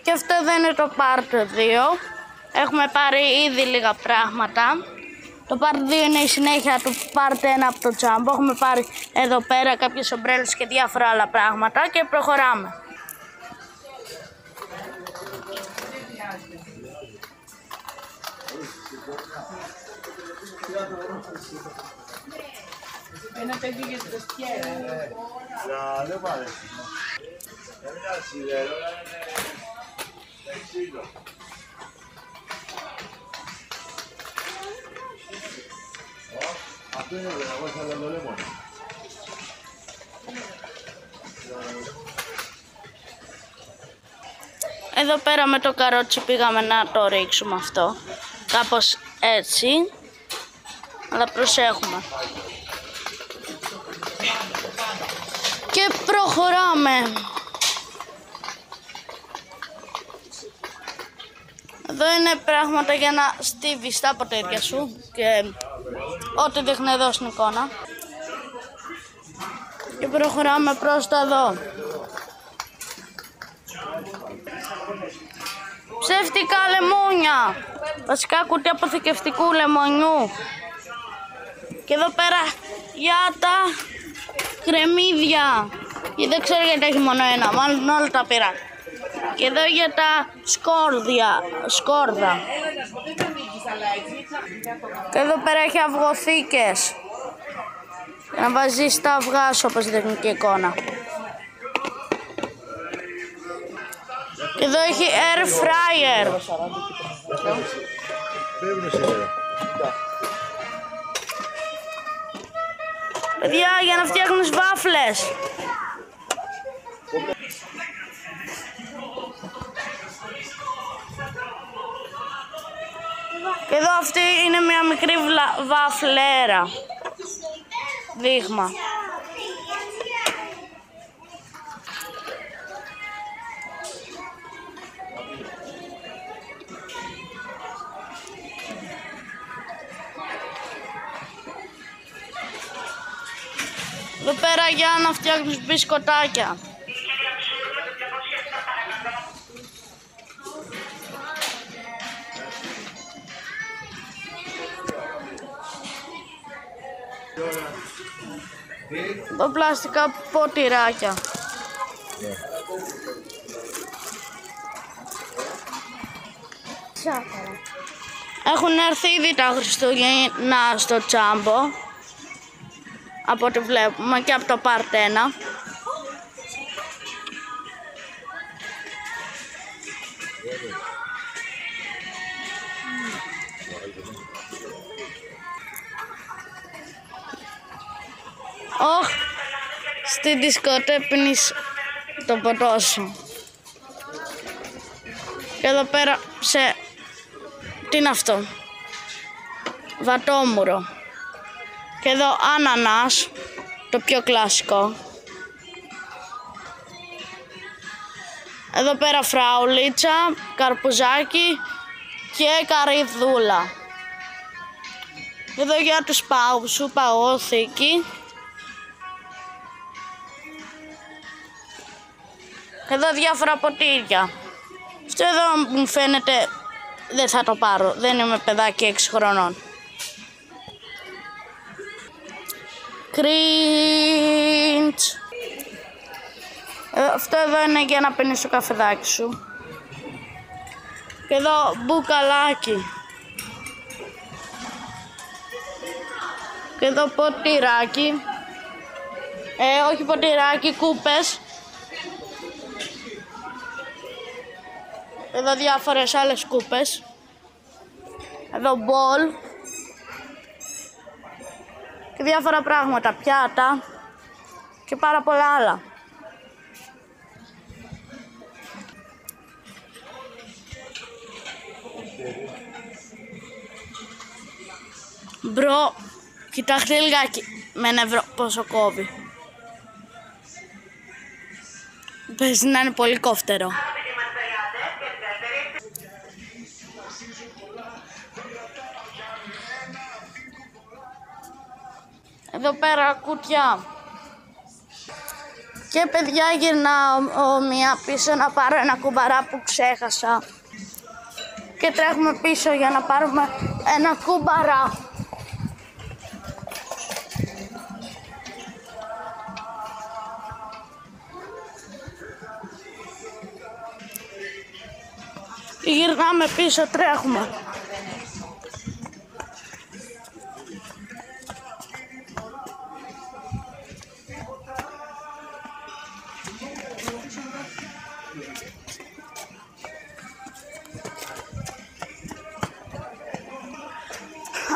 Και αυτό δεν είναι το part 2. Έχουμε πάρει ήδη λίγα πράγματα. Το part 2 είναι η συνέχεια του part 1 από το Jumbo. Έχουμε πάρει εδώ πέρα κάποιες ομπρέλες και διάφορα άλλα πράγματα και προχωράμε. Ένα παιδί για το σκιέρα. Δεν μ' αρέσει. Ένα σιδερό είναι ξύλο. Αυτό είναι εγώ θα το λέμονο. Εδώ πέρα με το καρότσι πήγαμε να το ρίξουμε αυτό. Κάπως έτσι. Αλλά προσέχουμε. Και προχωράμε. Εδώ είναι πράγματα για να στίβεις τα ποτήρια σου και ό,τι δείχνει εδώ στην εικόνα. Και προχωράμε προς τα εδώ. Ψεύτικα λεμόνια. Βασικά κουτί αποθηκευτικού λεμονιού. Και εδώ πέρα για τα κρεμμύδια. Δεν ξέρω γιατί έχει μόνο ένα, μάλλον όλα τα πήρα. Και εδώ για τα σκόρδα. Και εδώ πέρα έχει αυγοθήκες. Για να βάζεις τα αυγά σου όπως δείχνει και η εικόνα. Και εδώ έχει air fryer. Παιδιά, για να φτιάχνεις βάφλες. Και εδώ αυτή είναι μια μικρή βαφλέρα. Δείγμα. Εδώ πέρα για να φτιάχνεις μπισκοτάκια. Εδώ πλαστικά ποτηράκια. Έχουν έρθει ήδη τα Χριστούγεννα στο Jumbo. Από ό,τι βλέπουμε και από το part 1. Ωχ, στη δισκοτέ πίνεις το ποτό σου. Και εδώ πέρα τι είναι αυτό? Βατόμουρο. Και εδώ ανανάς, το πιο κλασικό. Εδώ πέρα φράουλίτσα, καρπουζάκι και καρυδούλα. Εδώ για τους πάγους σου, παγωθήκη. Εδώ διάφορα ποτήρια. Αυτό εδώ μου φαίνεται δεν θα το πάρω, δεν είμαι παιδάκι 6 χρονών. Κριντς. Αυτό εδώ είναι για να πίνεις το καφεδάκι σου. Και εδώ μπουκαλάκι. Και εδώ ποτηράκι. Όχι ποτηράκι, κούπες. Εδώ διάφορες άλλες κούπες. Εδώ μπολ. Και διάφορα πράγματα, πιάτα και πάρα πολλά άλλα. Μπρο, κοιτάξτε λιγάκι με νευρό πόσο κόβει. Παίζει να είναι πολύ κόφτερο. Εδώ πέρα κουτιά. Και παιδιά, γυρνάω μία πίσω να πάρω ένα κουμπαρά που ξέχασα. Και τρέχουμε πίσω για να πάρουμε ένα κουμπαρά. Γυρνάμε πίσω, τρέχουμε.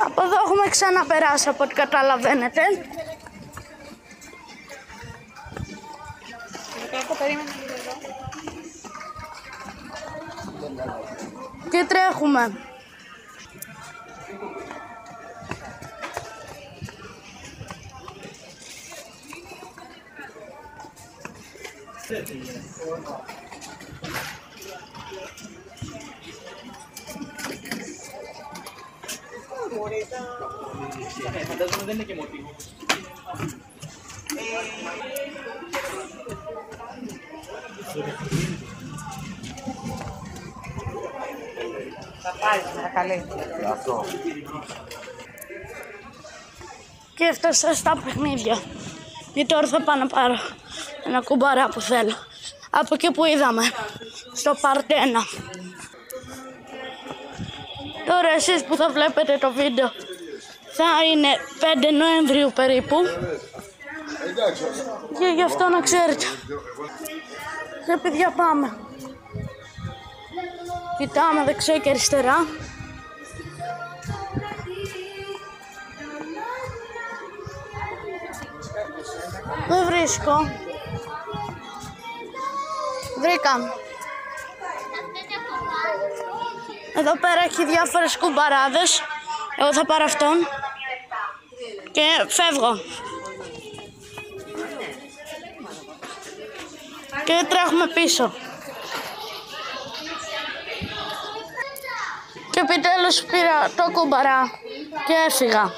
Από εδώ έχουμε ξαναπεράσει από ό,τι καταλαβαίνετε. Και τρέχουμε. Φαντάζομαι δεν είναι και μοτίβο. Θα πάρεις, θα καλέσει. Αυτό. Και έφτασα στα παιχνίδια. Και τώρα θα πάω να πάρω ένα κουμπαρά που θέλω. Από εκεί που είδαμε, στο Παρτένα. Τώρα εσείς που θα βλέπετε το βίντεο θα είναι 5 Νοεμβρίου περίπου. Και γι' αυτό να ξέρετε. Και παιδιά πάμε. Κοιτάμε δεξιά και αριστερά. Δεν βρίσκω. Βρήκα. Εδώ πέρα έχει διάφορες κουμπαράδες. Εγώ θα πάρω αυτόν. Και φεύγω. Και τρέχουμε πίσω. Και επιτέλους πήρα το κουμπαρά και έφυγα.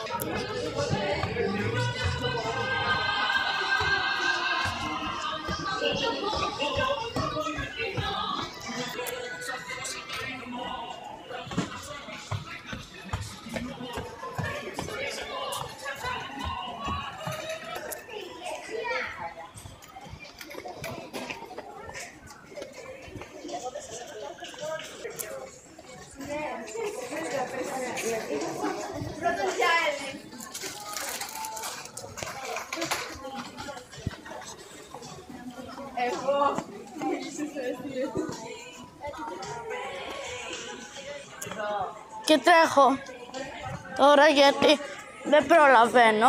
Και τρέχω τώρα γιατί δεν προλαβαίνω.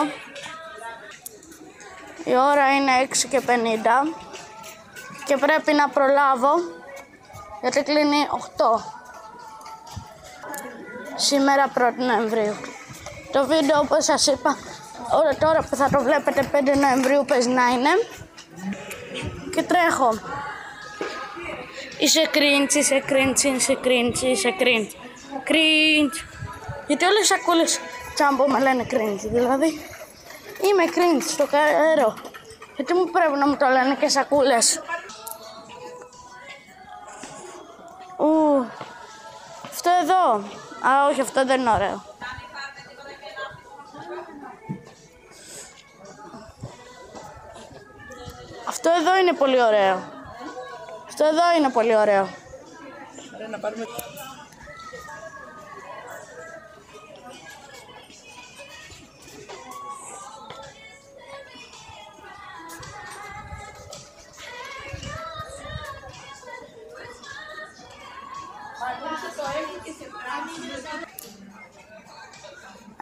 Η ώρα είναι 6:50 και πρέπει να προλάβω γιατί κλείνει 8 σήμερα 1η Νοεμβρίου. Το βίντεο, όπως σας είπα, τώρα που θα το βλέπετε 5 Νοεμβρίου παίζει να είναι. Και τρέχω. Είσαι cringe, είσαι cringe, είσαι cringe, είσαι cringe. Cringe. Γιατί όλες οι σακούλες τσάμπο με λένε cringe, δηλαδή είμαι cringe στο καιρό. Γιατί μου πρέπει να μου το λένε και σακούλες. Αυτό εδώ. Α, όχι, αυτό δεν είναι ωραίο. Αυτό εδώ είναι πολύ ωραίο. Αυτό εδώ είναι πολύ ωραίο. Να πάρουμε...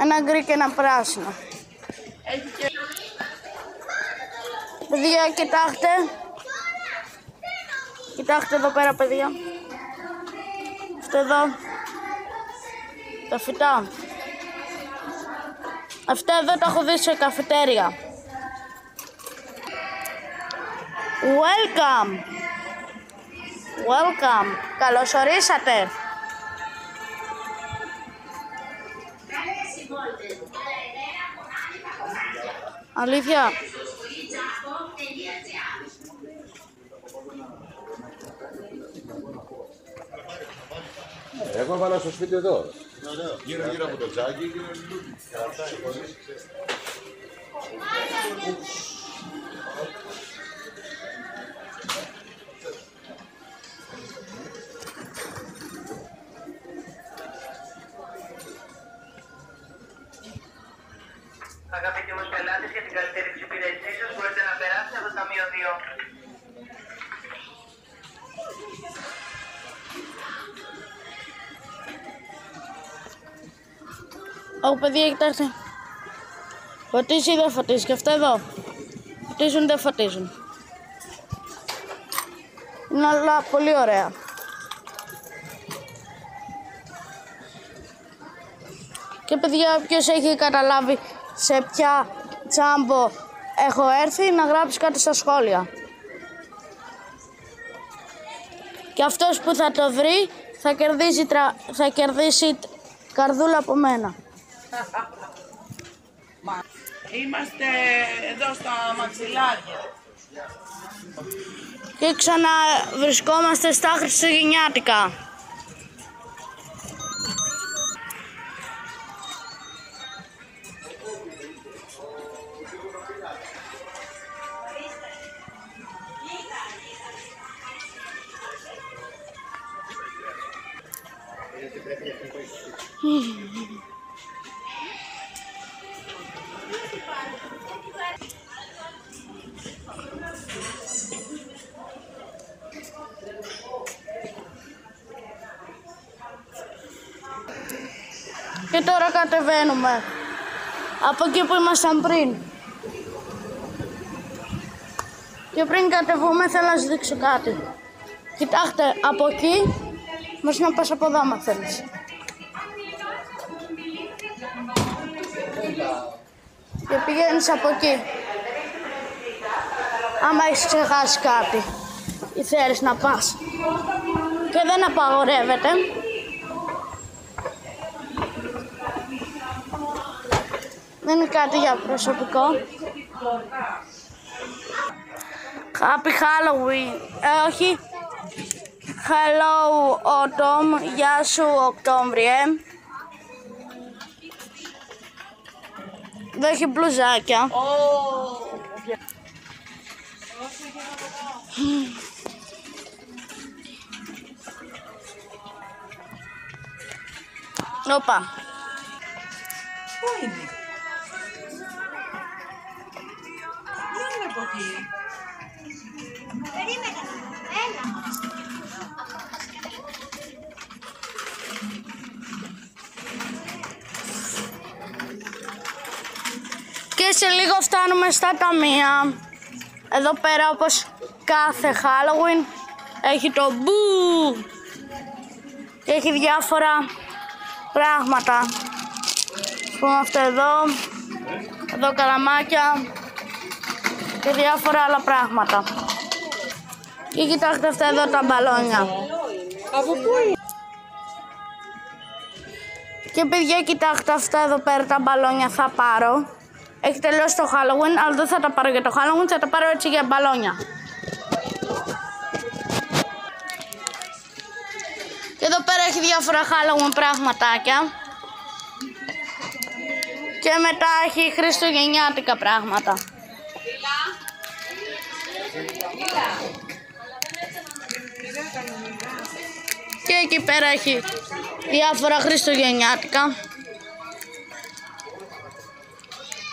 Ένα γκρι και ένα πράσινο. Παιδιά, κοιτάξτε. Κοιτάξτε εδώ πέρα, παιδιά. Αυτό εδώ. Τα φυτά. Αυτά εδώ τα έχω δει σε καφετέρια. Welcome. Welcome. Καλώς ορίσατε. Αλήθεια. Εγώ βάλα στο σπίτι εδώ. Γύρω από το τζάκι, γύρω Αγαπητοί μας πελάτες, για την καλύτερη εξυπηρέτησή σας μπορείτε να περάσετε από το ταμείο 2. Ω, παιδιά, κοιτάξτε. Φωτίζει ή δεν φωτίζει, και αυτά εδώ. Φωτίζουν ή δεν φωτίζουν. Είναι όλα πολύ ωραία. Και παιδιά, όποιος έχει καταλάβει σε ποια τσάμπο έχω έρθει, να γράψει κάτι στα σχόλια. Και αυτός που θα το βρει θα κερδίσει καρδούλα από μένα. Είμαστε εδώ στα μαξιλάρια. Και ξαναβρισκόμαστε στα Χριστουγεννιάτικα. Και τώρα κατεβαίνουμε από εκεί που ήμασταν πριν. Και πριν κατεβούμε θέλω να σας δείξω κάτι. Κοιτάξτε, από εκεί μπορείς να πας από εδώ άμα θέλεις. Και πηγαίνεις από εκεί. Άμα έχεις ξεχάσει κάτι ή θέλεις να πας. Και δεν απαγορεύεται. Δεν είναι κάτι για προσωπικό. Happy Halloween. Όχι. Hello Autumn. Γεια σου Οκτώβριε. Εδώ έχει μπλουζάκια. Όπα. Πού είναι? Δεν είναι από εκεί. Περίμενα. Έλα. Και σε λίγο φτάνουμε στα ταμεία. Εδώ πέρα όπως κάθε Halloween έχει το μπου και έχει διάφορα πράγματα. Ας πούμε αυτό εδώ καλαμάκια και διάφορα άλλα πράγματα. Και κοιτάξτε αυτά εδώ τα μπαλόνια. Από πού είναι? Και παιδιά κοιτάξτε αυτά εδώ πέρα τα μπαλόνια θα πάρω. Έχει τελειώσει το Halloween, αλλά δεν θα τα πάρω για το Halloween, θα τα πάρω έτσι για μπαλόνια. Και εδώ πέρα έχει διάφορα Halloween πραγματάκια. Και μετά έχει χριστουγεννιάτικα πράγματα. Και εκεί πέρα έχει διάφορα χριστουγεννιάτικα.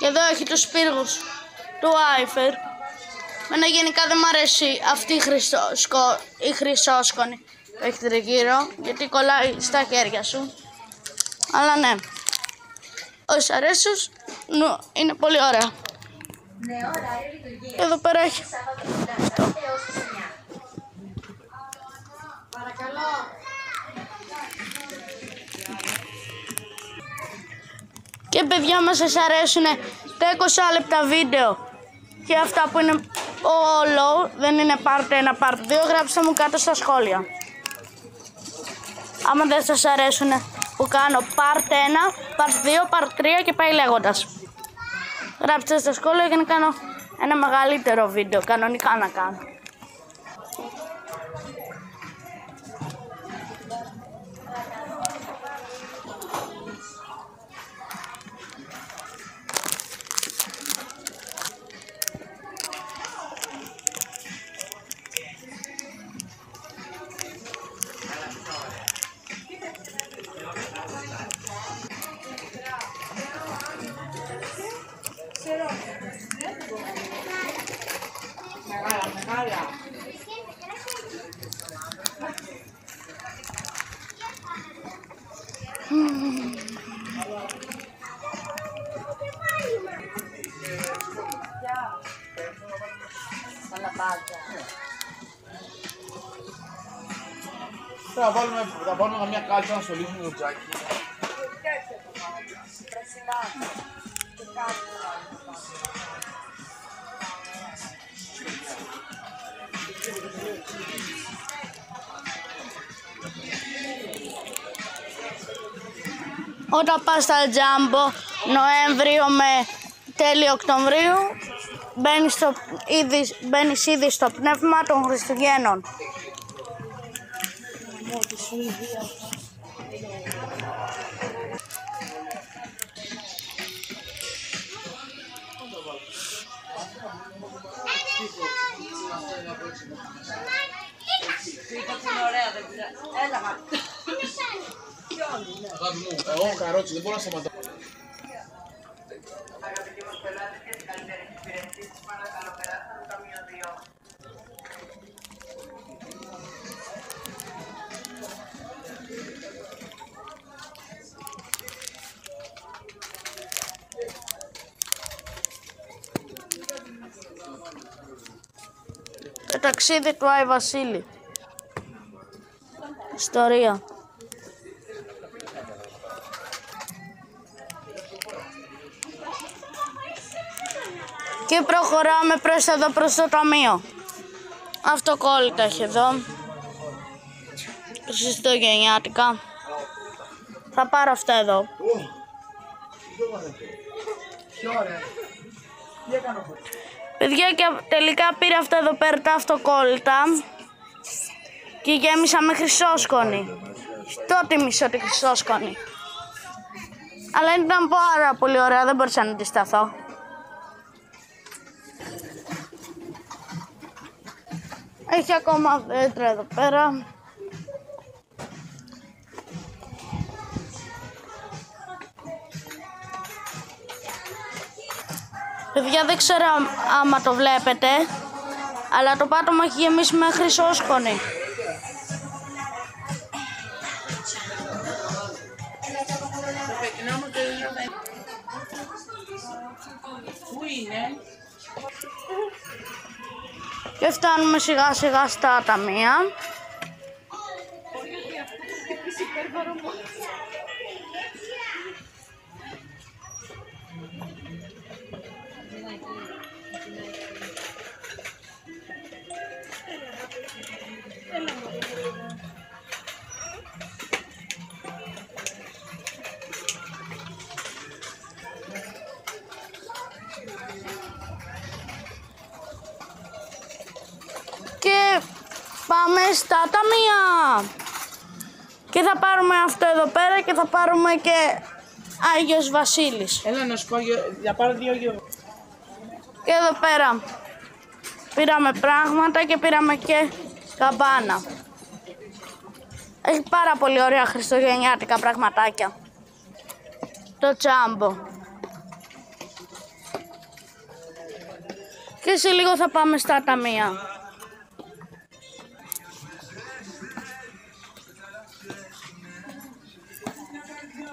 Και εδώ έχει τους πύργους του Άιφερ. Μένα γενικά δεν μ' αρέσει αυτή η χρυσόσκονη που έχει τριγύρω, γιατί κολλάει στα χέρια σου. Αλλά ναι, όσοι αρέσουν είναι πολύ ωραία. Και εδώ πέρα έχει αυτό. Και παιδιά μας σας αρέσουν τα 20 λεπτά βίντεο και αυτά που είναι όλο, δεν είναι part 1, part 2, γράψτε μου κάτω στα σχόλια. Άμα δεν σας αρέσουν που κάνω part 1, part 2, part 3 και πάει λέγοντας. Γράψτε στα σχόλια για να κάνω ένα μεγαλύτερο βίντεο, κανονικά να κάνω. Θα βάλουμε μια κάλτσα να στολίσουμε το τζάκι. Όταν πας στα Τζάμπο Νοέμβριο με τέλη Οκτωβρίου μπαίνεις ήδη στο πνεύμα των Χριστουγέννων. Εγώ καρότσι, δεν μπορώ να σταματώ. Αγαπητοί μας πελάτες, για την καλύτερη υπηρεσία σας, παρακαλώ περάστε στο ταμείο 2. Το ταξίδι του Άι Βασίλη. Ιστορία. Και προχωράμε προς εδώ, προς το ταμείο. Αυτοκόλλητα έχει εδώ. Χριστουγεννιάτικα. Θα πάρω αυτά εδώ. Παιδιά, και τελικά πήρα αυτά εδώ πέρα τα αυτοκόλλητα και γέμισα με χρυσόσκονη. Στο τίμησα τη χρυσόσκονη. Αλλά ήταν πάρα πολύ ωραία, δεν μπορούσα να αντισταθώ. Έχει ακόμα δέντρα εδώ πέρα. Παιδιά, δεν ξέρω άμα το βλέπετε, αλλά το πάτωμα έχει γεμίσει με χρυσόσκονη. Πού είναι? Και φτάνουμε σιγά σιγά στα ταμεία. Και πάμε στα ταμεία. Και θα πάρουμε αυτό εδώ πέρα και θα πάρουμε και Άγιος Βασίλης. Έλα να σου πω, για πάρω 2 ευρώ. Και εδώ πέρα πήραμε πράγματα και πήραμε και καμπάνα. Έχει πάρα πολύ ωραία χριστουγεννιάτικα πραγματάκια. Το Τζάμπο. Και σε λίγο θα πάμε στα ταμεία.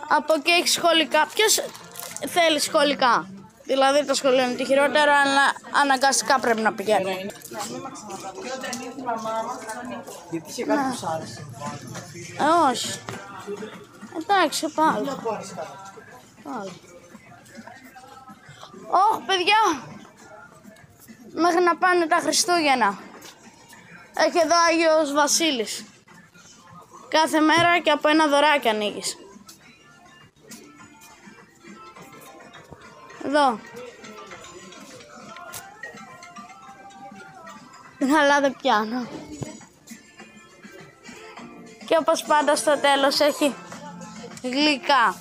Από εκεί έχει σχολικά. Ποιος θέλει σχολικά? Δηλαδή τα σχολεία είναι τη χειρότερα, αλλά αναγκαστικά πρέπει να πηγαίνει. Γιατί είχε κάτι που σ' άρεσε? Όχι. Εντάξει, πάλι. Ωχ, παιδιά. Μέχρι να πάνε τα Χριστούγεννα. Έχει εδώ Άγιος Βασίλης. Κάθε μέρα και από ένα δωράκι ανοίγεις. Εδώ. Αλλά δεν πιάνω. Και όπως πάντα στο τέλος έχει γλυκά.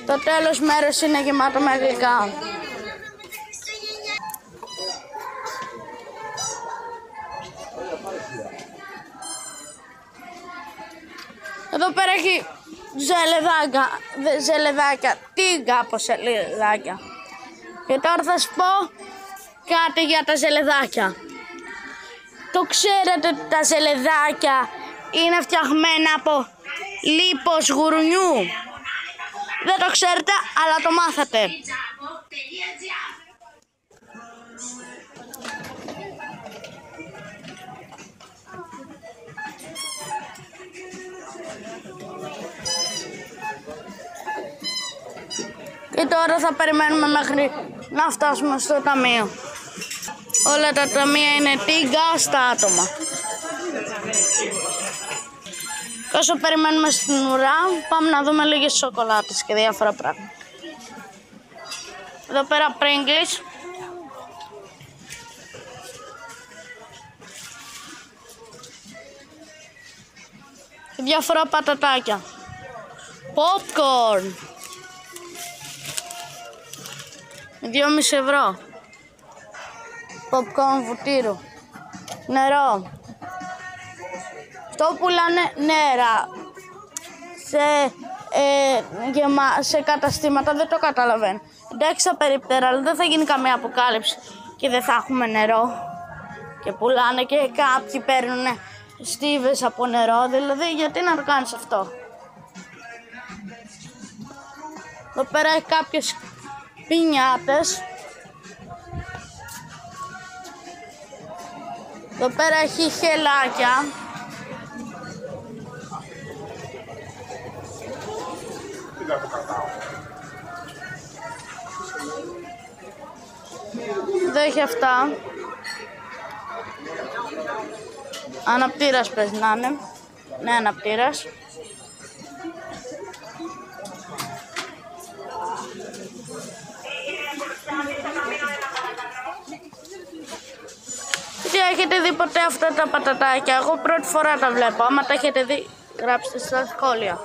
Το τέλος μέρος είναι γεμάτο με γλυκά. Εδώ πέρα έχει ζελεδάκια, τίγκα από ζελεδάκια. Και τώρα θα σου πω κάτι για τα ζελεδάκια. Το ξέρετε ότι τα ζελεδάκια είναι φτιαγμένα από λίπος γουρουνιού? Δεν το ξέρετε, αλλά το μάθατε. Και τώρα θα περιμένουμε μέχρι να φτάσουμε στο ταμείο. Όλα τα ταμεία είναι τίγκα στα άτομα. Και όσο περιμένουμε στην ουρά, πάμε να δούμε λίγες σοκολάτες και διάφορα πράγματα. Εδώ πέρα Pringles. Και διάφορα πατατάκια. Popcorn. 2,5 ευρώ. Popcorn βουτύρου. Νερό. Αυτό πουλάνε νερά. Σε καταστήματα δεν το καταλαβαίνω. Εντάξει τα περίπτερα, αλλά δεν θα γίνει καμία αποκάλυψη και δεν θα έχουμε νερό. Και πουλάνε και κάποιοι παίρνουν στίβες από νερό, δηλαδή γιατί να το κάνεις αυτό? Εδώ πέρα έχει κάποιες πινιάτες. Εδώ πέρα έχει χελάκια. Εδώ έχει αυτά. Αναπτήρας πες να είναι. Ναι, αναπτήρας. Τι έχετε δει ποτέ αυτά τα πατατάκια? Εγώ πρώτη φορά τα βλέπω. Άμα τα έχετε δει, γράψτε στα σχόλια.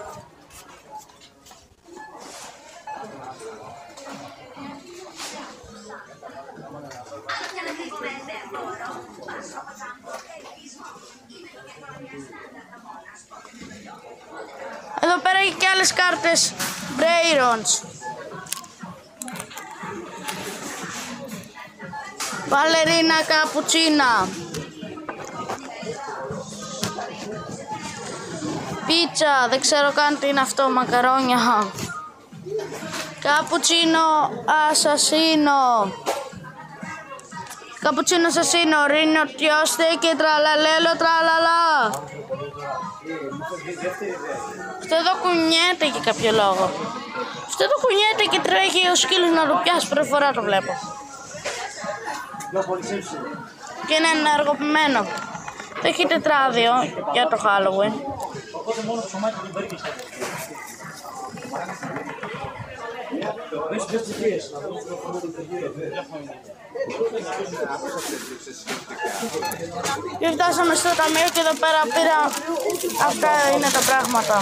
Εδώ πέρα έχει και άλλες κάρτες Brayrons. Βαλερίνα καπουτσίνα. Πίτσα, δεν ξέρω καν τι είναι αυτό, μακαρόνια. Καπουτσίνο ασασίνο. Καπουτσίνο ασασίνο, ρίνο τιώστε και τραλαλέλο τραλαλά. Αυτό εδώ κουνιέται για κάποιο λόγο. Αυτό εδώ κουνιέται και τρέχει ο σκύλος να το πιάσει, πρώτη φορά το βλέπω. Και είναι ενεργοποιημένο. Το έχει τετράδιο για το Halloween. Και φτάσαμε στο ταμείο και εδώ πέρα πήρα. Αυτά είναι τα πράγματα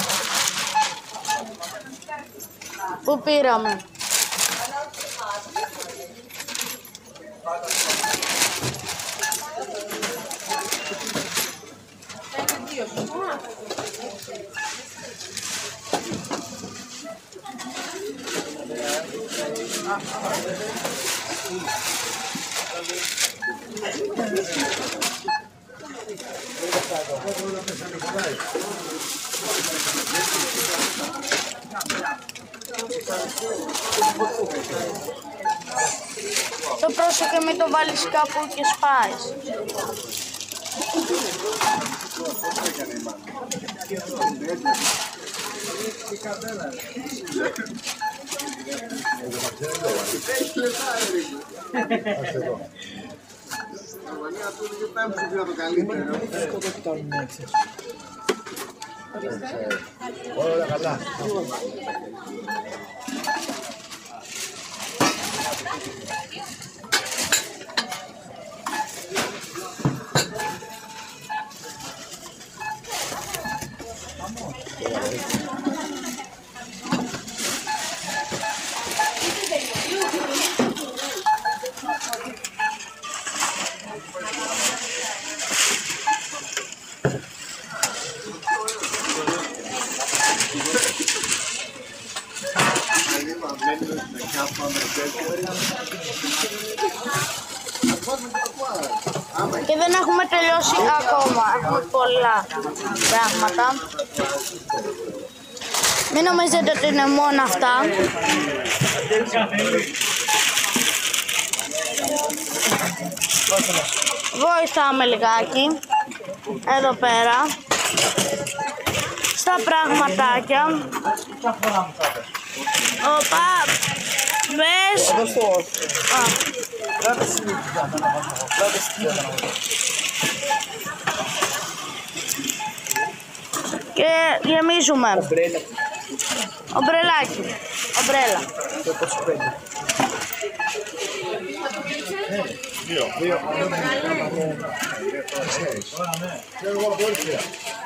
που πήραμε. Το πρόσεχε, μην το βάλεις κάπου και σπάεις. Όλα καλά. Και δεν έχουμε τελειώσει ακόμα. Έχουμε πολλά πράγματα. Μην νομίζετε ότι είναι μόνο αυτά. Βοηθάμε λιγάκι. Εδώ πέρα. Στα πραγματάκια. Οπα. Πες. Και γεμίζουμε. Ομπρελάκι. Ομπρέλα.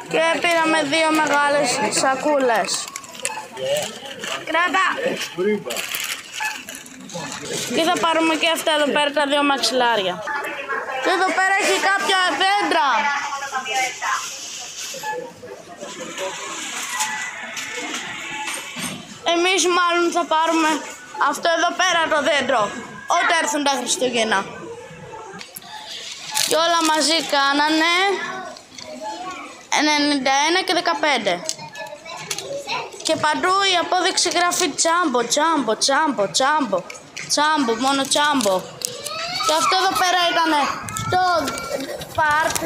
Και πήραμε 2 μεγάλες σακούλες. Κράτα! Και θα πάρουμε και αυτά εδώ πέρα τα 2 μαξιλάρια. Και εδώ πέρα έχει κάποια δέντρα. Εμείς μάλλον θα πάρουμε αυτό εδώ πέρα το δέντρο όταν έρθουν τα Χριστούγεννα. Και όλα μαζί κάνανε 91 και 15. Και παντού η απόδειξη γράφει τσάμπο, τσάμπο, τσάμπο, τσάμπο, τσάμπο, μόνο τσάμπο. Και αυτό εδώ πέρα ήταν το πάρκ.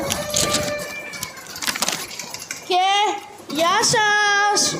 Και γεια σας!